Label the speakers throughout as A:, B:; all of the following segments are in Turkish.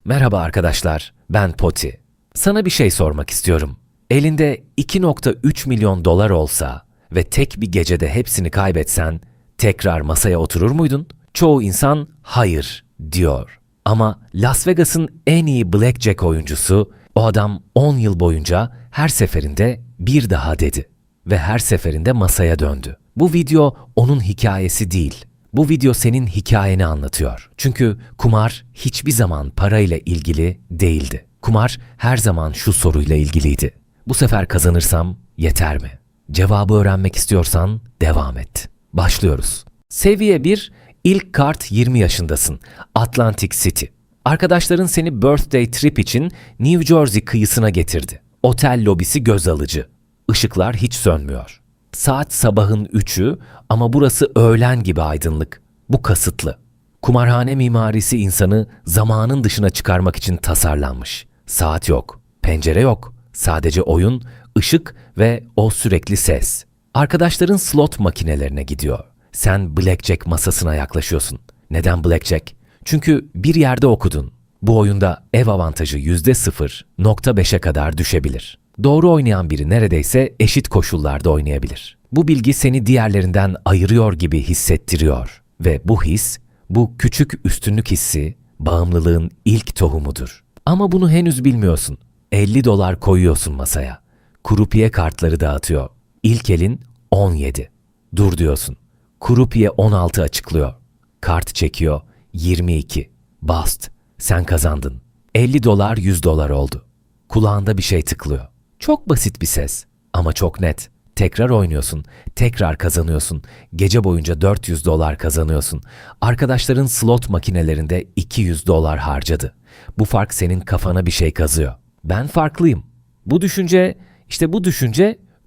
A: Merhaba arkadaşlar, ben Poti. Sana bir şey sormak istiyorum. Elinde 2,3 milyon dolar olsa ve tek bir gecede hepsini kaybetsen, tekrar masaya oturur muydun? Çoğu insan hayır diyor. Ama Las Vegas'ın en iyi blackjack oyuncusu, o adam 10 yıl boyunca her seferinde bir daha dedi. Ve her seferinde masaya döndü. Bu video onun hikayesi değil. Bu video senin hikayeni anlatıyor. Çünkü kumar hiçbir zaman parayla ilgili değildi. Kumar her zaman şu soruyla ilgiliydi. Bu sefer kazanırsam yeter mi? Cevabı öğrenmek istiyorsan devam et. Başlıyoruz. Seviye 1, ilk kart 20 yaşındasın. Atlantic City. Arkadaşların seni birthday trip için New Jersey kıyısına getirdi. Otel lobisi göz alıcı. Işıklar hiç sönmüyor. Saat sabahın 3'ü ama burası öğlen gibi aydınlık. Bu kasıtlı. Kumarhane mimarisi insanı zamanın dışına çıkarmak için tasarlanmış. Saat yok, pencere yok. Sadece oyun, ışık ve o sürekli ses. Arkadaşların slot makinelerine gidiyor. Sen blackjack masasına yaklaşıyorsun. Neden blackjack? Çünkü bir yerde okudun. Bu oyunda ev avantajı %0,5'e kadar düşebilir. Doğru oynayan biri neredeyse eşit koşullarda oynayabilir. Bu bilgi seni diğerlerinden ayırıyor gibi hissettiriyor. Ve bu his, bu küçük üstünlük hissi, bağımlılığın ilk tohumudur. Ama bunu henüz bilmiyorsun. 50 dolar koyuyorsun masaya. Kurupiye kartları dağıtıyor. İlk elin 17. Dur diyorsun. Kurupiye 16 açıklıyor. Kart çekiyor. 22. Bast. Sen kazandın. 50 dolar 100 dolar oldu. Kulağında bir şey tıklıyor. Çok basit bir ses ama çok net. Tekrar oynuyorsun, tekrar kazanıyorsun. Gece boyunca 400 dolar kazanıyorsun. Arkadaşların slot makinelerinde 200 dolar harcadı. Bu fark senin kafana bir şey kazıyor. Ben farklıyım. Bu düşünce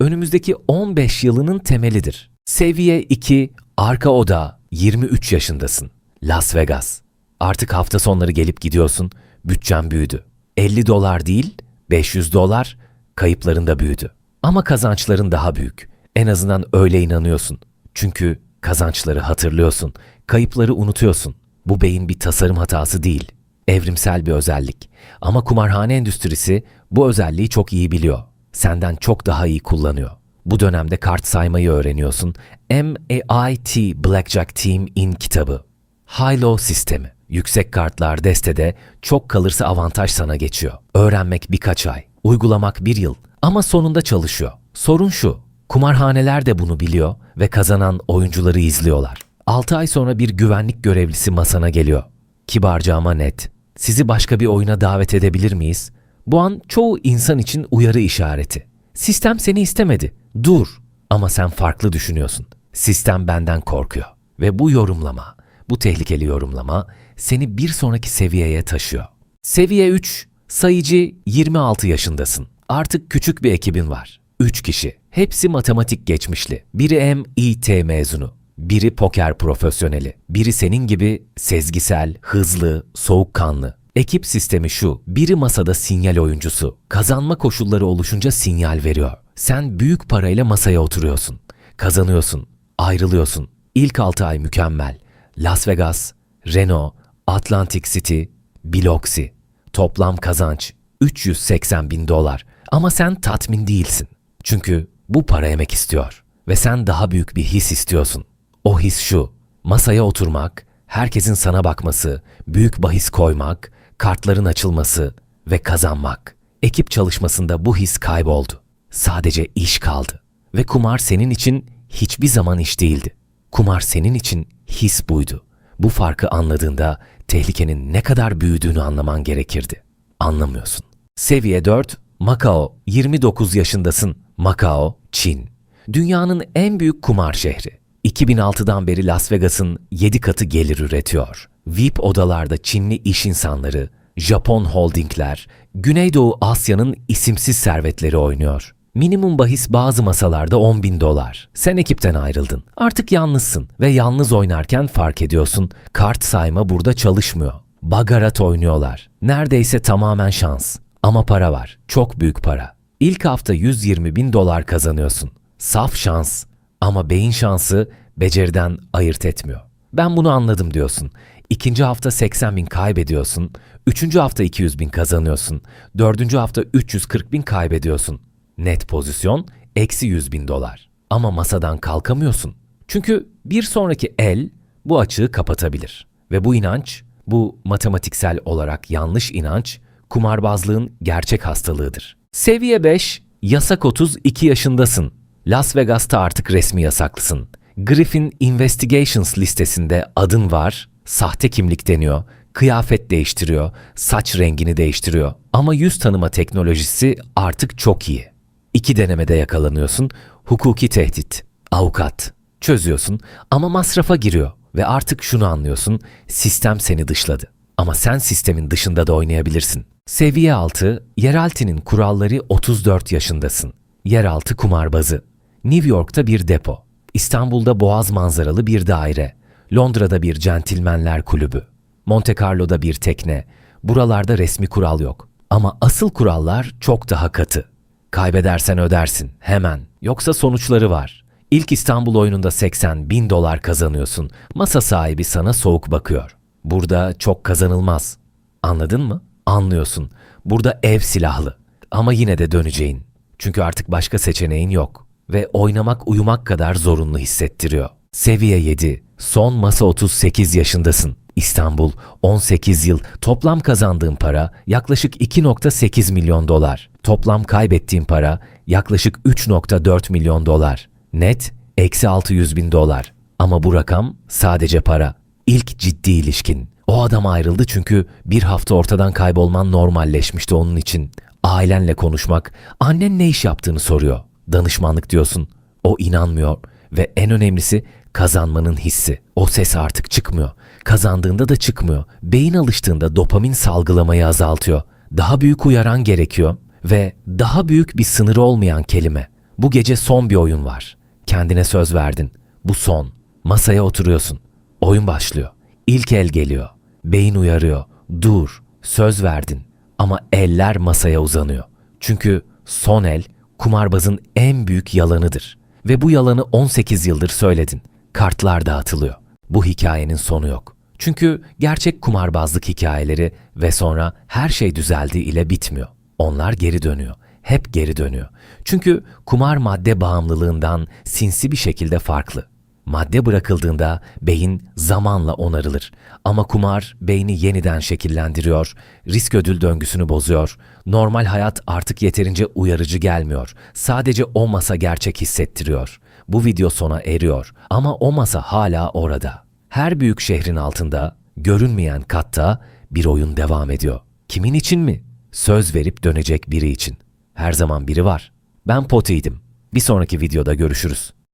A: önümüzdeki 15 yılının temelidir. Seviye 2, arka oda, 23 yaşındasın. Las Vegas. Artık hafta sonları gelip gidiyorsun, bütçen büyüdü. 50 dolar değil, 500 dolar, kayıpların da büyüdü. Ama kazançların daha büyük. En azından öyle inanıyorsun. Çünkü kazançları hatırlıyorsun, kayıpları unutuyorsun. Bu beyin bir tasarım hatası değil, evrimsel bir özellik. Ama kumarhane endüstrisi bu özelliği çok iyi biliyor. Senden çok daha iyi kullanıyor. Bu dönemde kart saymayı öğreniyorsun. MAIT Blackjack Team in kitabı. High-low sistemi. Yüksek kartlar destede, çok kalırsa avantaj sana geçiyor. Öğrenmek birkaç ay, uygulamak 1 yıl ama sonunda çalışıyor. Sorun şu, kumarhaneler de bunu biliyor ve kazanan oyuncuları izliyorlar. 6 ay sonra bir güvenlik görevlisi masana geliyor. Kibarca ama net. Sizi başka bir oyuna davet edebilir miyiz? Bu an çoğu insan için uyarı işareti. Sistem seni istemedi. Dur. Ama sen farklı düşünüyorsun. Sistem benden korkuyor. Ve bu tehlikeli yorumlama seni bir sonraki seviyeye taşıyor. Seviye 3, sayıcı 26 yaşındasın. Artık küçük bir ekibin var. 3 kişi. Hepsi matematik geçmişli. Biri MIT mezunu. Biri poker profesyoneli. Biri senin gibi sezgisel, hızlı, soğukkanlı. Ekip sistemi şu. Biri masada sinyal oyuncusu. Kazanma koşulları oluşunca sinyal veriyor. Sen büyük parayla masaya oturuyorsun. Kazanıyorsun. Ayrılıyorsun. İlk 6 ay mükemmel. Las Vegas, Reno, Atlantic City, Biloxi. Toplam kazanç 380 bin dolar. Ama sen tatmin değilsin. Çünkü bu para yemek istiyor. Ve sen daha büyük bir his istiyorsun. O his şu. Masaya oturmak, herkesin sana bakması, büyük bahis koymak, kartların açılması ve kazanmak. Ekip çalışmasında bu his kayboldu. Sadece iş kaldı. Ve kumar senin için hiçbir zaman iş değildi. Kumar senin için his buydu. Bu farkı anladığında tehlikenin ne kadar büyüdüğünü anlaman gerekirdi. Anlamıyorsun. Seviye 4, Macao, 29 yaşındasın. Macao, Çin. Dünyanın en büyük kumar şehri. 2006'dan beri Las Vegas'ın 7 katı gelir üretiyor. VIP odalarda Çinli iş insanları, Japon holdingler, Güneydoğu Asya'nın isimsiz servetleri oynuyor. Minimum bahis bazı masalarda 10 bin dolar. Sen ekipten ayrıldın. Artık yalnızsın ve yalnız oynarken fark ediyorsun. Kart sayma burada çalışmıyor. Bagarat oynuyorlar. Neredeyse tamamen şans. Ama para var. Çok büyük para. İlk hafta 120 bin dolar kazanıyorsun. Saf şans. Ama beyin şansı beceriden ayırt etmiyor. Ben bunu anladım diyorsun. ikinci hafta 80 bin kaybediyorsun, üçüncü hafta 200 bin kazanıyorsun, dördüncü hafta 340 bin kaybediyorsun. Net pozisyon eksi 100 bin dolar. Ama masadan kalkamıyorsun. Çünkü bir sonraki el bu açığı kapatabilir. Ve bu inanç, bu matematiksel olarak yanlış inanç, kumarbazlığın gerçek hastalığıdır. Seviye 5, yasak 32 yaşındasın. Las Vegas'ta artık resmi yasaklısın. Griffin Investigations listesinde adın var, sahte kimlik deniyor, kıyafet değiştiriyor, saç rengini değiştiriyor. Ama yüz tanıma teknolojisi artık çok iyi. 2 denemede yakalanıyorsun, hukuki tehdit, avukat. Çözüyorsun ama masrafa giriyor ve artık şunu anlıyorsun, sistem seni dışladı. Ama sen sistemin dışında da oynayabilirsin. Seviye 6, Yeralti'nin kuralları 34 yaşındasın. Yeraltı kumarbazı. New York'ta bir depo. İstanbul'da boğaz manzaralı bir daire. Londra'da bir centilmenler kulübü. Monte Carlo'da bir tekne. Buralarda resmi kural yok. Ama asıl kurallar çok daha katı. Kaybedersen ödersin, hemen. Yoksa sonuçları var. İlk İstanbul oyununda 80 bin dolar kazanıyorsun. Masa sahibi sana soğuk bakıyor. Burada çok kazanılmaz. Anladın mı? Anlıyorsun. Burada ev silahlı. Ama yine de döneceğin. Çünkü artık başka seçeneğin yok. Ve oynamak uyumak kadar zorunlu hissettiriyor. Seviye 7. Son masa 38 yaşındasın. İstanbul, 18 yıl. Toplam kazandığın para yaklaşık 2,8 milyon dolar. Toplam kaybettiğin para yaklaşık 3,4 milyon dolar. Net, eksi 600 bin dolar. Ama bu rakam sadece para. İlk ciddi ilişkin. O adam ayrıldı çünkü bir hafta ortadan kaybolman normalleşmişti onun için. Ailenle konuşmak, annen ne iş yaptığını soruyor. Danışmanlık diyorsun. O inanmıyor ve en önemlisi kazanmanın hissi. O ses artık çıkmıyor. Kazandığında da çıkmıyor. Beyin alıştığında dopamin salgılamayı azaltıyor. Daha büyük uyaran gerekiyor ve daha büyük bir sınırı olmayan kelime. Bu gece son bir oyun var. Kendine söz verdin. Bu son. Masaya oturuyorsun. Oyun başlıyor. İlk el geliyor. Beyin uyarıyor. Dur. Söz verdin. Ama eller masaya uzanıyor. Çünkü son el kumarbazın en büyük yalanıdır. Ve bu yalanı 18 yıldır söyledin. Kartlar dağıtılıyor. Bu hikayenin sonu yok. Çünkü gerçek kumarbazlık hikayeleri ve sonra her şey düzeldi ile bitmiyor. Onlar geri dönüyor. Hep geri dönüyor. Çünkü kumar madde bağımlılığından sinsi bir şekilde farklı. Madde bırakıldığında beyin zamanla onarılır. Ama kumar beyni yeniden şekillendiriyor, risk ödül döngüsünü bozuyor. Normal hayat artık yeterince uyarıcı gelmiyor. Sadece o masa gerçek hissettiriyor. Bu video sona eriyor ama o masa hala orada. Her büyük şehrin altında, görünmeyen katta bir oyun devam ediyor. Kimin için mi? Söz verip dönecek biri için. Her zaman biri var. Ben Poti'ydim. Bir sonraki videoda görüşürüz.